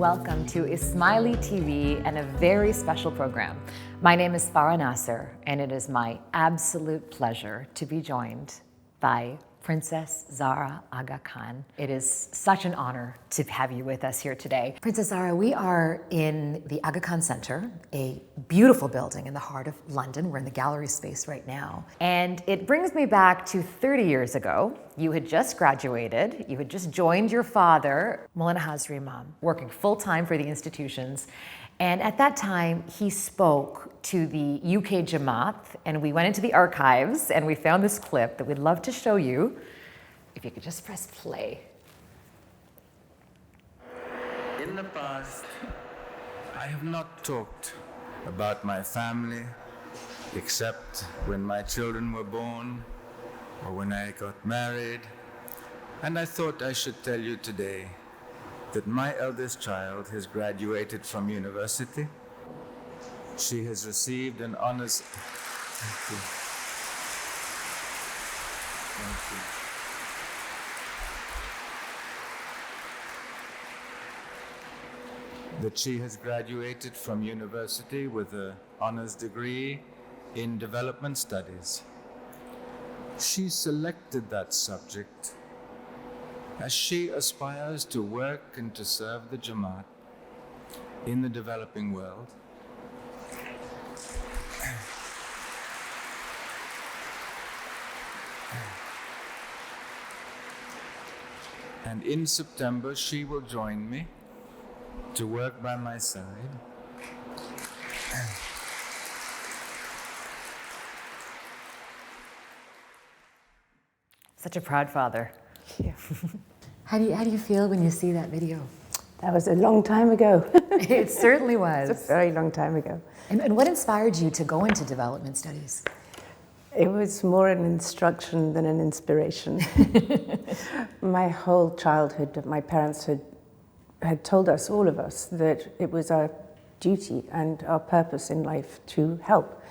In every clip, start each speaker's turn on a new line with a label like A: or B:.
A: welcome to Ismaili TV and a very special program. My name is Farah Nasser, and it is my absolute pleasure to be joined by Princess Zahra Aga Khan. It is such an honor to have you with us here today. Princess Zahra, we are in the Aga Khan Center, a beautiful building in the heart of London. We're in the gallery space right now. And it brings me back to 30 years ago. You had just graduated. You had just joined your father, Mawlana Hazar Imam, working full-time for the institutions. And at that time, he spoke to the UK Jamaat, and we went into the archives and we found this clip that we'd love to show you. If you could just press play.
B: In the past, I have not talked about my family except when my children were born or when I got married. And I thought I should tell you today that my eldest child has graduated from university. She has received an honors. Thank you. Thank you. That she has graduated from university with an honors degree in development studies. She selected that subject as she aspires to work and to serve the Jamaat in the developing world. And in September, she will join me to work by my side.
A: Such a proud father.
C: Yeah.
A: How do you feel when you see that video?
C: That was a long time ago.
A: It certainly was.
C: It's a very long time ago.
A: And what inspired you to go into development studies?
C: It was more an instruction than an inspiration. My whole childhood, my parents had told us, all of us, that it was our duty and our purpose in life to help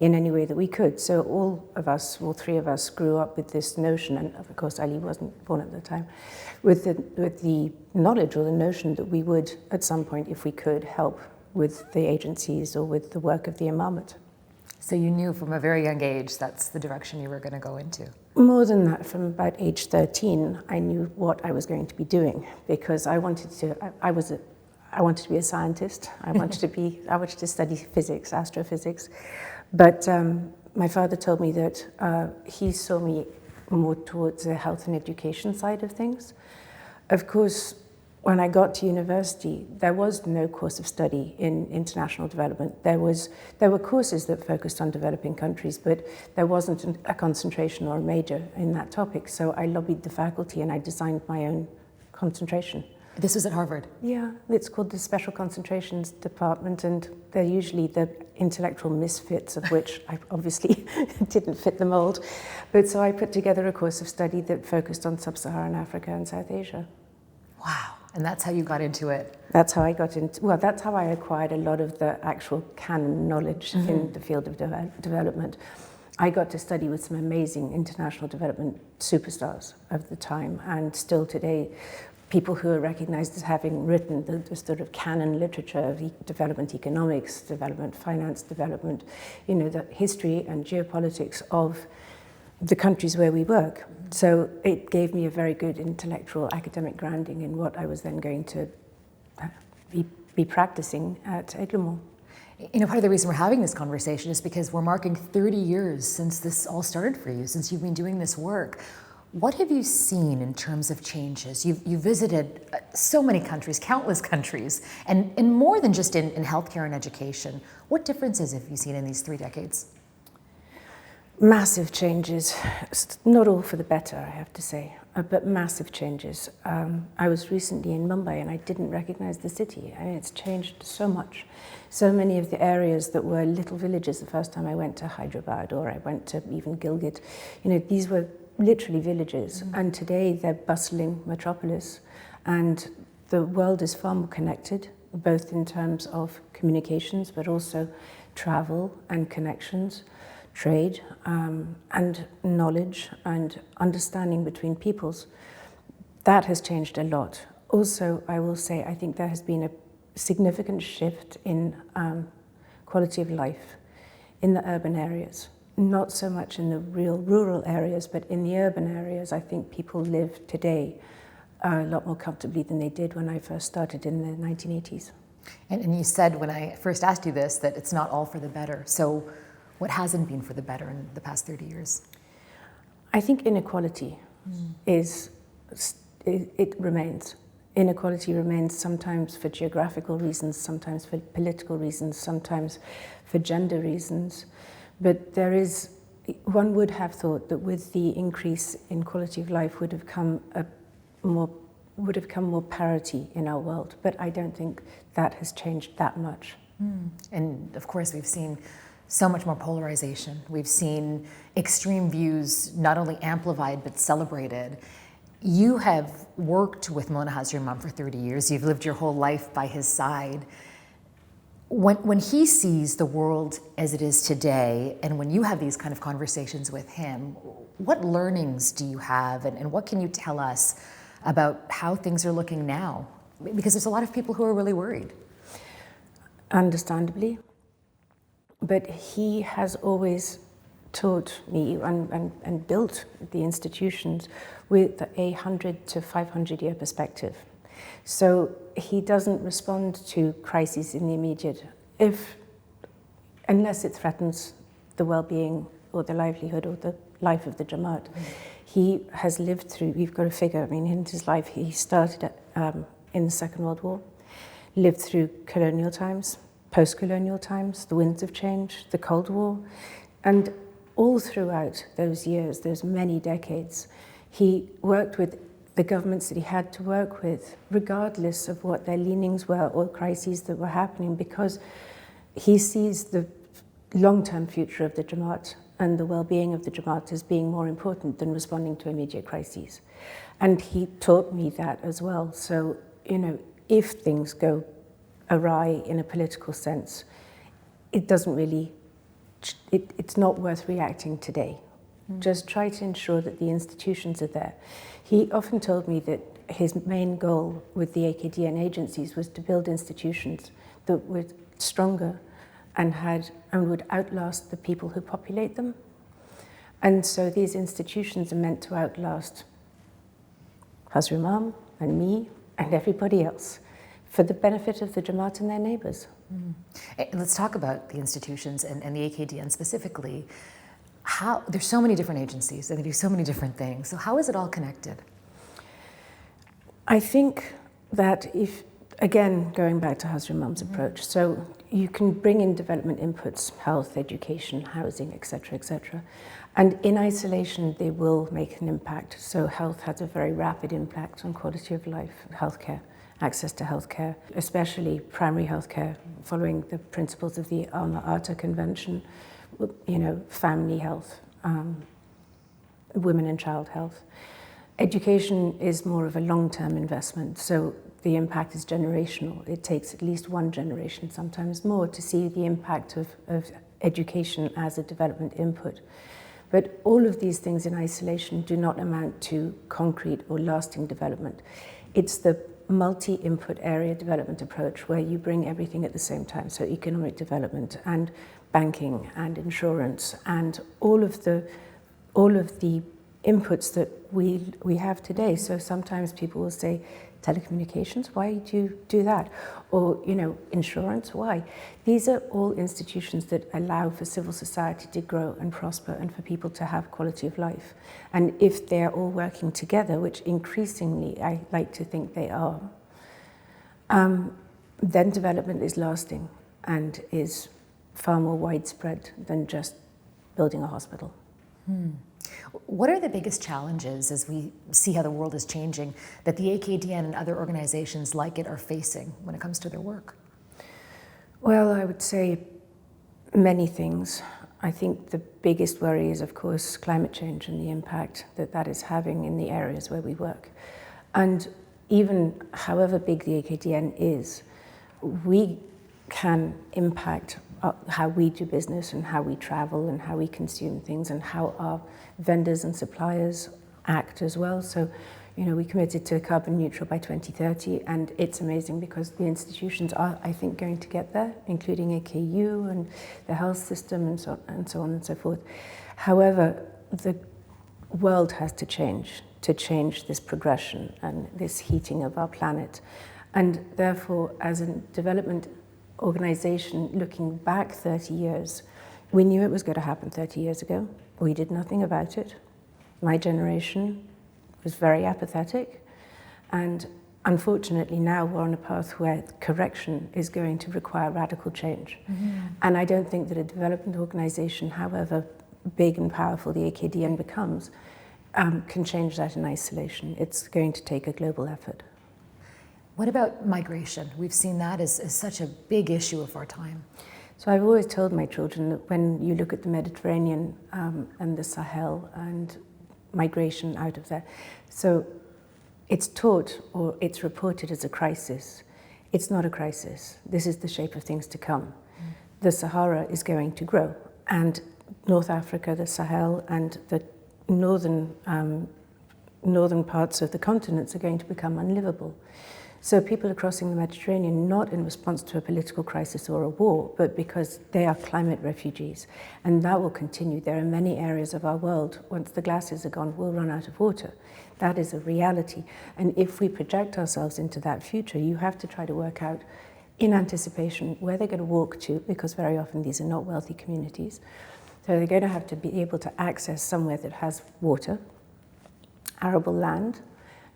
C: in any way that we could. So all three of us grew up with this notion, and of course Ali wasn't born at the time, with the knowledge or the notion that we would, at some point, if we could, help with the agencies or with the work of the imamate.
A: So you knew from a very young age that's the direction you were going to go into?
C: More than that, from about age 13, I knew what I was going to be doing, because I wanted to be a scientist. I wanted to study physics, astrophysics. But my father told me that he saw me more towards the health and education side of things. Of course, when I got to university, there was no course of study in international development. There were courses that focused on developing countries, but there wasn't a concentration or a major in that topic. So I lobbied the faculty and I designed my own concentration.
A: This was at Harvard?
C: Yeah, it's called the Special Concentrations Department, and they're usually the intellectual misfits, of which I obviously didn't fit the mold. But so I put together a course of study that focused on sub-Saharan Africa and South Asia.
A: Wow, and that's how you got into it?
C: That's how I got into, well, that's how I acquired a lot of the actual canon knowledge in the field of development. I got to study with some amazing international development superstars of the time, and still today, people who are recognized as having written the sort of canon literature of development economics, development finance, development, the history and geopolitics of the countries where we work. So it gave me a very good intellectual academic grounding in what I was then going to be practicing at Eglemont.
A: Part of the reason we're having this conversation is because we're marking 30 years since this all started for you, since you've been doing this work. What have you seen in terms of changes? You've visited so many countries, countless countries, and more than just in healthcare and education. What differences have you seen in these 3 decades?
C: Massive changes, not all for the better, I have to say, but massive changes. I was recently in Mumbai and I didn't recognize the city. I mean, it's changed so much. So many of the areas that were little villages the first time I went to Hyderabad, or I went to even Gilgit, these were literally villages, and today they're bustling metropolis, and the world is far more connected, both in terms of communications, but also travel and connections, trade, and knowledge and understanding between peoples. That has changed a lot. also, I will say, I think there has been a significant shift in quality of life in the urban areas. Not so much in the real rural areas, but in the urban areas, I think people live today a lot more comfortably than they did when I first started in the 1980s.
A: And you said when I first asked you this that it's not all for the better. So what hasn't been for the better in the past 30 years?
C: I think inequality it remains. Inequality remains sometimes for geographical reasons, sometimes for political reasons, sometimes for gender reasons. But one would have thought that with the increase in quality of life would have come more parity in our world. But I don't think that has changed that much.
A: And of course, we've seen so much more polarization. We've seen extreme views not only amplified but celebrated. You have worked with Mawlana Hazar Imam for 30 years. You've lived your whole life by his side. When he sees the world as it is today, and when you have these kind of conversations with him, what learnings do you have, and what can you tell us about how things are looking now? Because there's a lot of people who are really worried.
C: Understandably. But he has always taught me and built the institutions with a 100 to 500 year perspective. So he doesn't respond to crises in the immediate, unless it threatens the well-being or the livelihood or the life of the Jamaat. He has lived through, we've got a figure, in his life, he started in the Second World War, lived through colonial times, post-colonial times, the winds of change, the Cold War, and all throughout those years, those many decades, he worked with the governments that he had to work with, regardless of what their leanings were or crises that were happening, because he sees the long-term future of the Jamaat and the well-being of the Jamaat as being more important than responding to immediate crises. And he taught me that as well. So, if things go awry in a political sense, it's not worth reacting today. Just try to ensure that the institutions are there. He often told me that his main goal with the AKDN agencies was to build institutions that were stronger and would outlast the people who populate them. And so these institutions are meant to outlast Hazar Imam and me and everybody else for the benefit of the Jamaat and their neighbours.
A: Let's talk about the institutions and the AKDN specifically. There's so many different agencies and they do so many different things. So how is it all connected?
C: I think that again, going back to Hazar Imam's approach, so you can bring in development inputs, health, education, housing, etc., etc. And in isolation, they will make an impact. So health has a very rapid impact on quality of life, healthcare, access to healthcare, especially primary healthcare, following the principles of the Alma-Ata Convention, family health, women and child health. Education is more of a long-term investment, so the impact is generational. It takes at least one generation, sometimes more, to see the impact of education as a development input. But all of these things in isolation do not amount to concrete or lasting development. It's the multi-input area development approach where you bring everything at the same time, so economic development and banking and insurance and all of the inputs that we have today. So sometimes people will say, telecommunications, why do you do that? Or, insurance, why? These are all institutions that allow for civil society to grow and prosper and for people to have quality of life. And if they're all working together, which increasingly I like to think they are, then development is lasting and is far more widespread than just building a hospital.
A: What are the biggest challenges as we see how the world is changing that the AKDN and other organizations like it are facing when it comes to their work?
C: Well, I would say many things. I think the biggest worry is, of course, climate change and the impact that is having in the areas where we work. And even however big the AKDN is, we can impact how we do business and how we travel and how we consume things and how our vendors and suppliers act as well. So, We committed to carbon neutral by 2030, and it's amazing because the institutions are, I think, going to get there, including AKU and the health system and so on and so forth. However, the world has to change this progression and this heating of our planet. And therefore, as a development organization looking back 30 years, we knew it was going to happen 30 years ago. We did nothing about it. My generation was very apathetic. And unfortunately, now we're on a path where correction is going to require radical change. Mm-hmm. And I don't think that a development organization, however big and powerful the AKDN becomes, can change that in isolation. It's going to take a global effort.
A: What about migration? We've seen that as such a big issue of our time.
C: So I've always told my children that when you look at the Mediterranean and the Sahel and migration out of there, so it's taught or it's reported as a crisis. It's not a crisis. This is the shape of things to come. Mm. The Sahara is going to grow, and North Africa, the Sahel, and the northern parts of the continents are going to become unlivable. So people are crossing the Mediterranean not in response to a political crisis or a war, but because they are climate refugees. And that will continue. There are many areas of our world, once the glaciers are gone, we'll run out of water. That is a reality. And if we project ourselves into that future, you have to try to work out in anticipation where they're going to walk to, because very often these are not wealthy communities. So they're going to have to be able to access somewhere that has water, arable land.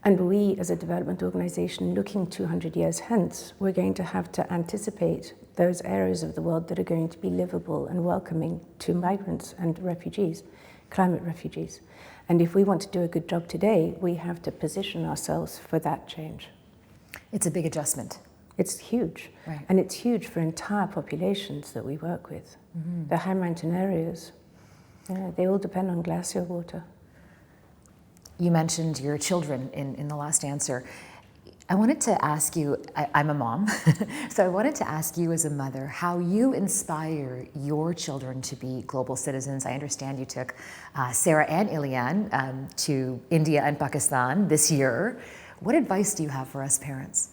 C: And we, as a development organization, looking 200 years hence, we're going to have to anticipate those areas of the world that are going to be livable and welcoming to migrants and refugees, climate refugees. And if we want to do a good job today, we have to position ourselves for that change.
A: It's a big adjustment.
C: It's huge.
A: Right.
C: And it's huge for entire populations that we work with. Mm-hmm. The high mountain areas, they all depend on glacier water.
A: You mentioned your children in the last answer. I wanted to ask you, I'm a mom, so I wanted to ask you as a mother how you inspire your children to be global citizens. I understand you took Sarah and Ilian to India and Pakistan this year. What advice do you have for us parents?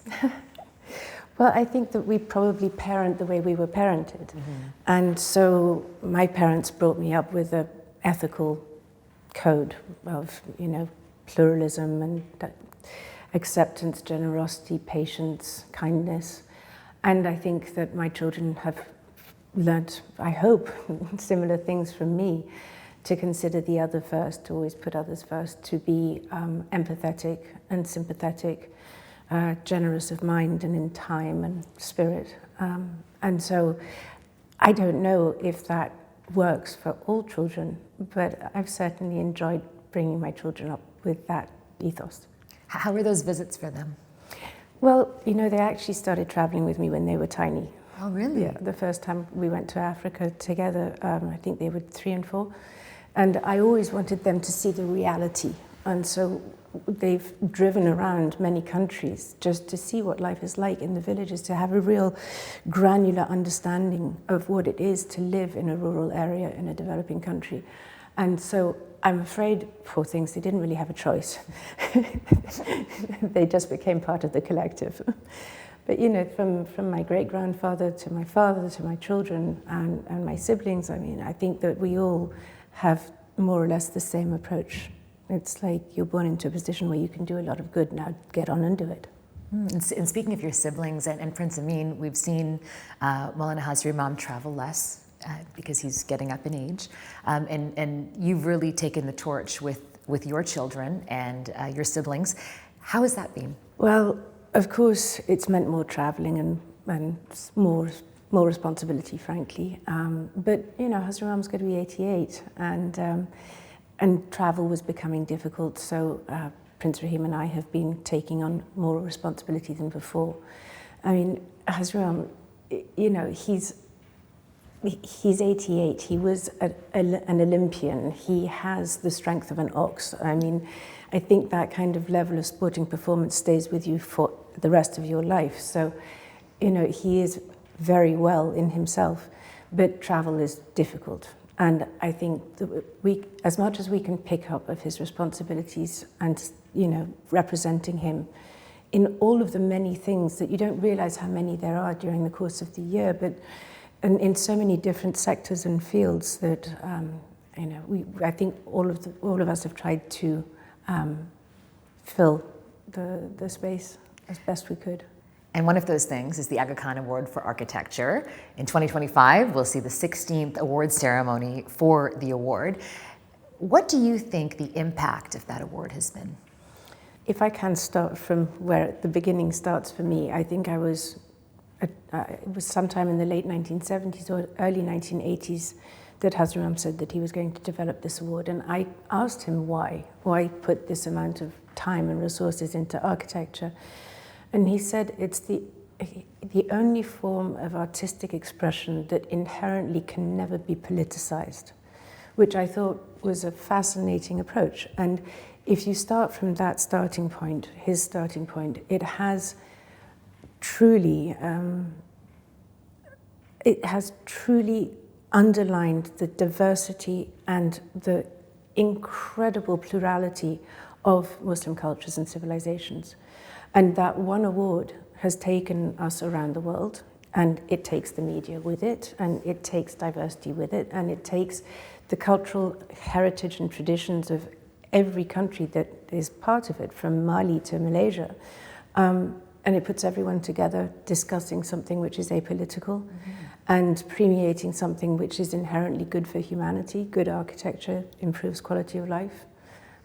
C: Well, I think that we probably parent the way we were parented. Mm-hmm. And so my parents brought me up with an ethical code of, pluralism and acceptance, generosity, patience, kindness. And I think that my children have learnt, I hope, similar things from me, to consider the other first, to always put others first, to be empathetic and sympathetic, generous of mind and in time and spirit. And so I don't know if that works for all children, but I've certainly enjoyed bringing my children up with that ethos.
A: How were those visits for them?
C: Well, they actually started traveling with me when they were tiny.
A: Oh, really?
C: Yeah, the first time we went to Africa together, I think they were 3 and 4. And I always wanted them to see the reality. And so they've driven around many countries just to see what life is like in the villages, to have a real granular understanding of what it is to live in a rural area in a developing country. And so I'm afraid, poor things, they didn't really have a choice. They just became part of the collective. But from my great-grandfather to my father to my children and my siblings, I think that we all have more or less the same approach. It's like you're born into a position where you can do a lot of good, now get on and do it.
A: And speaking of your siblings and Prince Amin, we've seen Mawlana Hazar Imam travel less because he's getting up in age. And you've really taken the torch with your children and your siblings. How has that been?
C: Well, of course, it's meant more traveling and more responsibility, frankly. But, Hazar Imam's going to be 88, and travel was becoming difficult, so Prince Rahim and I have been taking on more responsibility than before. Hazar Imam, he's 88. He was an Olympian. He has the strength of an ox. I think that kind of level of sporting performance stays with you for the rest of your life. So, he is very well in himself, but travel is difficult. And I think that we, as much as we can pick up of his responsibilities and, you know, representing him in all of the many things that you don't realize how many there are during the course of the year, but in so many different sectors and fields that, you know, I think all of us have tried to fill the space as best we could.
A: And one of those things is the Aga Khan Award for Architecture. In 2025, we'll see the 16th award ceremony for the award. What do you think the impact of that award has been?
C: If I can start from where the beginning starts for me, I think it was sometime in the late 1970s or early 1980s that Hazar Imam said that he was going to develop this award. And I asked him why put this amount of time and resources into architecture. And he said it's the only form of artistic expression that inherently can never be politicized, which I thought was a fascinating approach. And if you start from that starting point, his starting point, it has truly underlined the diversity and the incredible plurality of Muslim cultures and civilizations. And that one award has taken us around the world, and it takes the media with it, and it takes diversity with it, and it takes the cultural heritage and traditions of every country that is part of it, from Mali to Malaysia. And it puts everyone together discussing something which is apolitical and premiating something which is inherently good for humanity. Good architecture improves quality of life.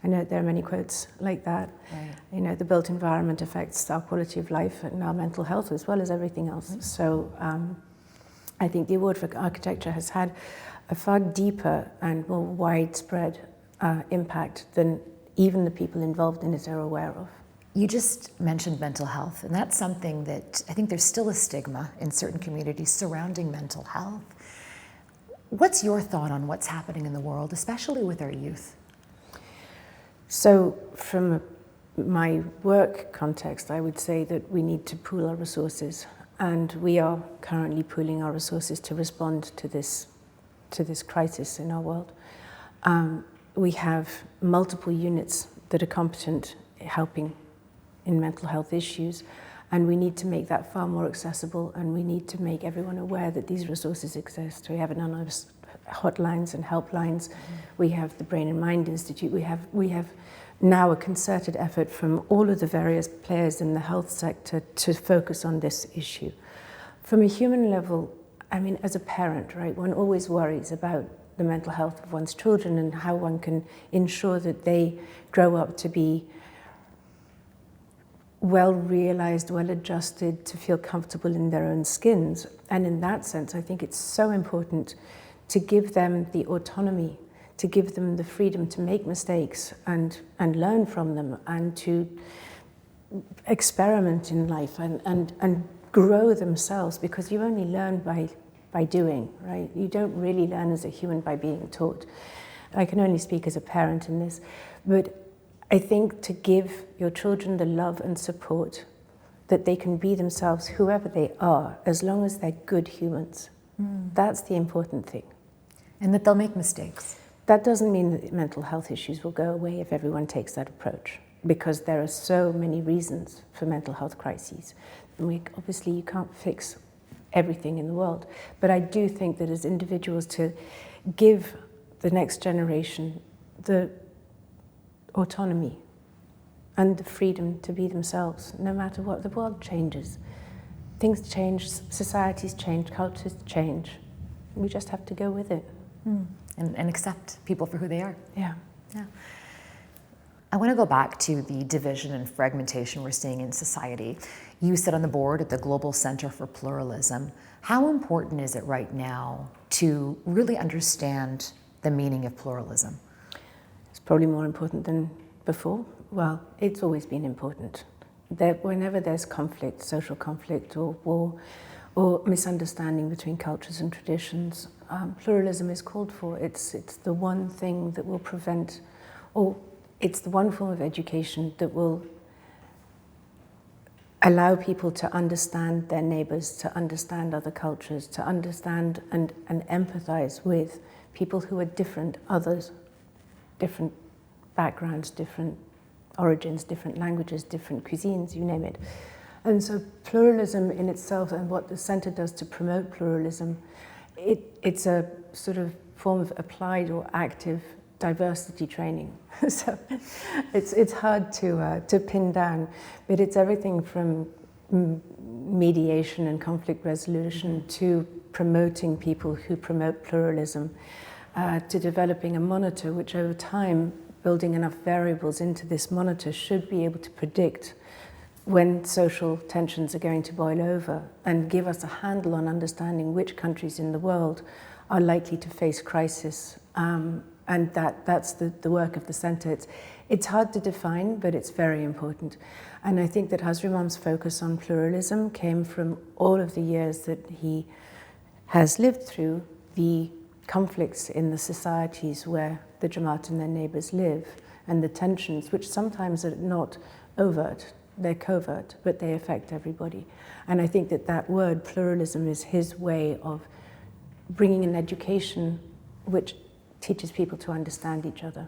C: I know there are many quotes like that. Right. You know, the built environment affects our quality of life and our mental health as well as everything else. Mm-hmm. So I think the award for architecture has had a far deeper and more widespread impact than even the people involved in it are aware of.
A: You just mentioned mental health, and that's something that I think there's still a stigma in certain communities surrounding mental health. What's your thought on what's happening in the world, especially with our youth?
C: So from my work context, I would say that we need to pool our resources, and we are currently pooling our resources to respond to this crisis in our world. We have multiple units that are competent helping in mental health issues, and we need to make that far more accessible, and we need to make everyone aware that these resources exist. We have anonymous hotlines and helplines. We have the Brain and Mind Institute. We have now a concerted effort from all of the various players in the health sector to focus on this issue. From a human level, I mean, as a parent, right, one always worries about the mental health of one's children and how one can ensure that they grow up to be well realized, well adjusted, to feel comfortable in their own skins. And in that sense, I think it's so important to give them the autonomy, to give them the freedom to make mistakes and learn from them, and to experiment in life and grow themselves, because you only learn by doing, right? You don't really learn as a human by being taught. I can only speak as a parent in this, but I think to give your children the love and support that they can be themselves, whoever they are, as long as they're good humans. That's the important thing.
A: And that they'll make mistakes.
C: That doesn't mean that mental health issues will go away if everyone takes that approach, because there are so many reasons for mental health crises. And obviously you can't fix everything in the world, but I do think that as individuals, to give the next generation the autonomy and the freedom to be themselves, no matter what. The world changes. Things change, societies change, cultures change. We just have to go with it.
A: And accept people for who they are.
C: Yeah.
A: I want to go back to the division and fragmentation we're seeing in society. You sit on the board at the Global Center for Pluralism. How important is it right now to really understand the meaning of pluralism?
C: It's probably more important than before. Well, it's always been important. Whenever there's conflict, social conflict or war or misunderstanding between cultures and traditions, pluralism is called for. It's the one thing that will prevent, or it's the one form of education that will allow people to understand their neighbors, to understand other cultures, to understand and empathize with people who are different, others, different backgrounds, different origins, different languages, different cuisines, you name it. And so pluralism in itself, and what the Centre does to promote pluralism, it's a sort of form of applied or active diversity training. So it's hard to pin down, but it's everything from mediation and conflict resolution to promoting people who promote pluralism, to developing a monitor which over time, building enough variables into this monitor, should be able to predict when social tensions are going to boil over and give us a handle on understanding which countries in the world are likely to face crisis. And that's the work of the Centre. It's hard to define, but it's very important. And I think that Hazar Imam's focus on pluralism came from all of the years that he has lived through, the conflicts in the societies where the Jamaat and their neighbours live, and the tensions, which sometimes are not overt, they're covert, but they affect everybody. And I think that word pluralism is his way of bringing an education which teaches people to understand each other.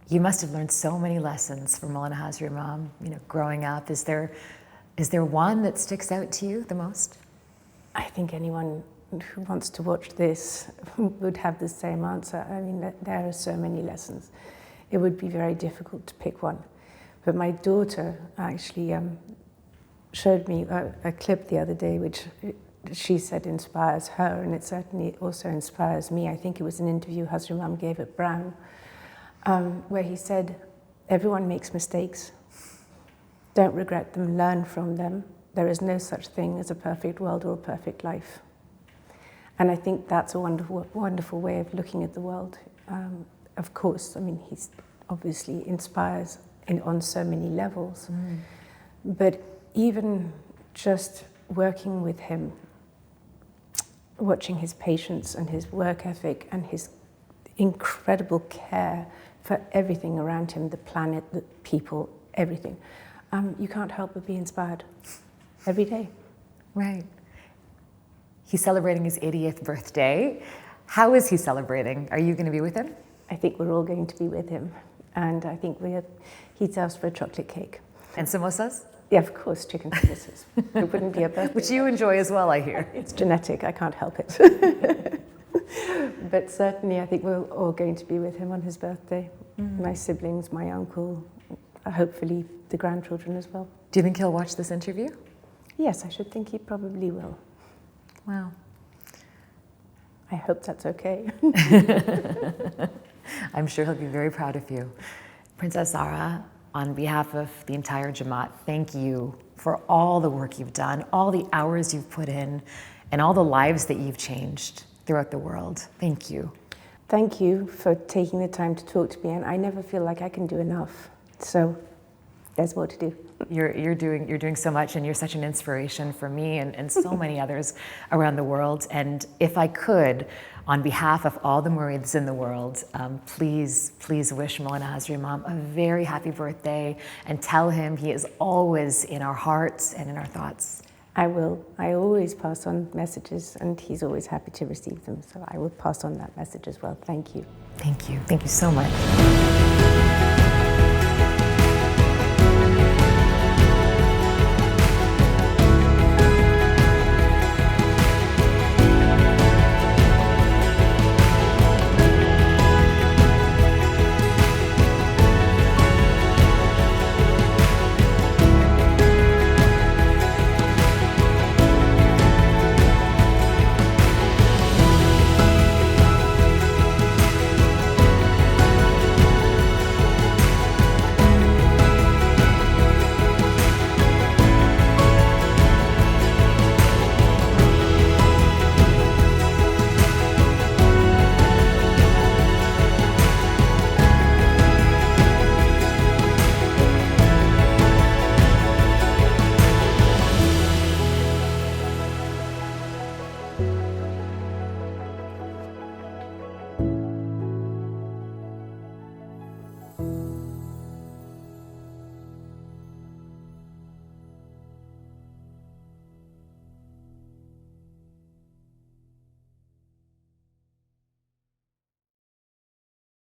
A: You must have learned so many lessons from Mawlana Hazar Imam, growing up. Is there one that sticks out to you the most?
C: I think anyone who wants to watch this would have the same answer. I mean, there are so many lessons. It would be very difficult to pick one. But my daughter actually showed me a clip the other day, which she said inspires her, and it certainly also inspires me. I think it was an interview Hazar Imam gave at Brown, where he said, everyone makes mistakes. Don't regret them, learn from them. There is no such thing as a perfect world or a perfect life. And I think that's a wonderful, wonderful way of looking at the world. Of course, I mean, he's obviously inspires on so many levels. But even just working with him, watching his patience and his work ethic and his incredible care for everything around him, the planet, the people, everything, you can't help but be inspired every day.
A: Right. He's celebrating his 80th birthday. How is he celebrating? Are you going to be with him?
C: I think we're all going to be with him. And I think he's asked for a chocolate cake.
A: And samosas?
C: Yeah, of course, chicken samosas. It wouldn't be a birthday.
A: Which you enjoy as well, I hear.
C: It's genetic, I can't help it. But certainly I think we're all going to be with him on his birthday. My siblings, my uncle, hopefully the grandchildren as well.
A: Do you think he'll watch this interview?
C: Yes, I should think he probably will.
A: Wow.
C: I hope that's okay.
A: I'm sure he'll be very proud of you. Princess Zahra, on behalf of the entire Jamaat, thank you for all the work you've done, all the hours you've put in, and all the lives that you've changed throughout the world. Thank you.
C: Thank you for taking the time to talk to me, and I never feel like I can do enough. So there's more to do.
A: You're doing so much, and you're such an inspiration for me and so many others around the world. And if I could, on behalf of all the Murids in the world, please wish Mawlana Hazar Imam a very happy birthday, and tell him he is always in our hearts and in our thoughts.
C: I will. I always pass on messages, and he's always happy to receive them. So I will pass on that message as well. Thank you.
A: Thank you. Thank you so much.